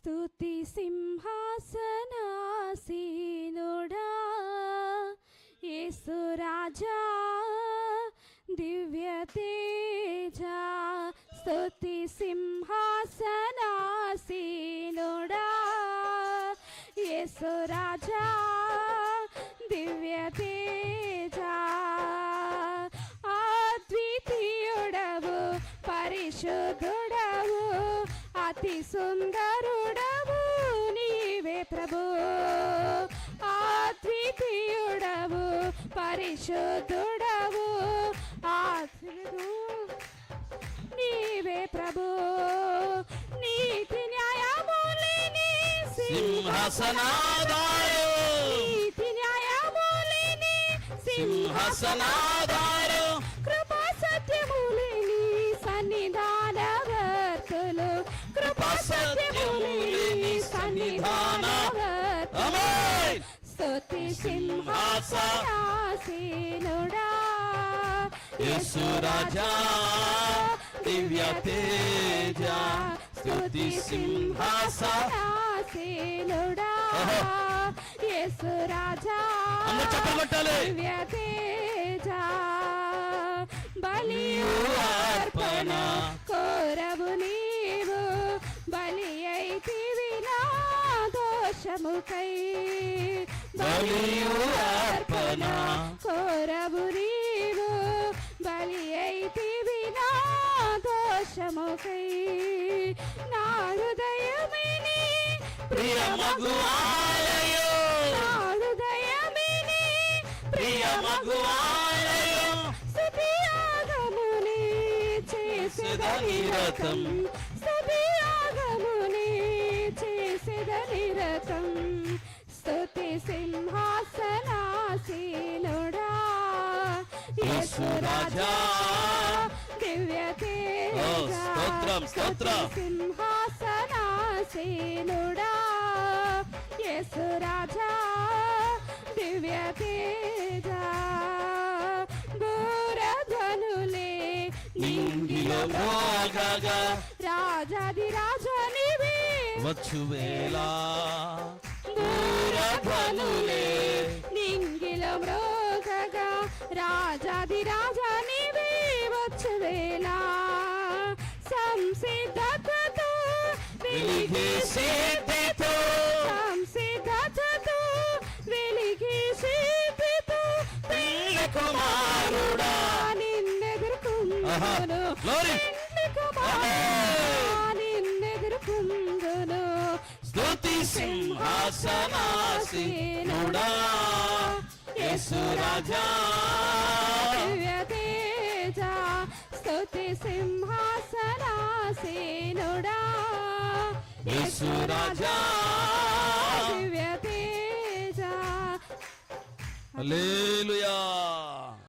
స్తుతి సింహాసనాసీనుడా యేసు రాజా దివ్య తేజా. స్తుతి సింహాసనాసీనుడా యేసు రాజా దివ్య తేజా. అద్వితీయుడవు పరిశుద్ధుడవు అతి సుందరుడవు నీవే ప్రభు. అద్వితీయుడవు పరిశుద్ధుడవు నీవే ప్రభు. నీతి న్యాయములేని సింహాసనాధారు, నీతి న్యాయములేని సింహాసనాధారు, కృపా సత్యములేని సన్నిధానవర్తులు, కృపా సత్యములేని సన్నిధానవర్తులు. స్తుతి సింహాసనాసీనుడా యేసు రాజా దివ్య తేజా. స్తుతి సింహాసనాసీనుడా యేసు రాజా దివ్య తేజా. బలియు అర్పణ కోరవు నీవు, బలి అయితివి నా దోషముకై. బలియు అర్పణ కోరవు నీవు, బలి అయితివి నా దోషముకై. నా హృదయమే నీ ప్రియమగు ఆలయం, నా హృదయమే నీ ప్రియమగు ఆలయం. స్తుతియాగముని చేసెదని రతం, స్తుతియాగముని చేసెదని రతం. స్తుతి సింహాసనాసీనుడా యేసు రాజా దివ్య తేజా. స్తోత్రం స్తోత్రం. సింహాసనాసీనుడా యేసు రాజా దివ్య తేజా. బూరధ్వనులే నింగిలో మోగగా రాజాది రాజనివే వచ్చువేళ, బూరధ్వనులే నింగిలో మ్రోగగా రాజాది రాజనివే వచ్చువేళ. సంసిద్ధతతో వెలిగే సిద్ధితో, సంసిద్ధతతో వెలిగే సిద్ధితో పెళ్లి కుమారుడా నిన్నెదుర్కొందును, పెళ్లి కుమారుడా నిన్నెదుర్కొందును. స్తుతి సింహాసనాసీనుడా యేసు రాజా దివ్య తేజా. స్తుతి సింహాసనాసీనుడా యేసు రాజా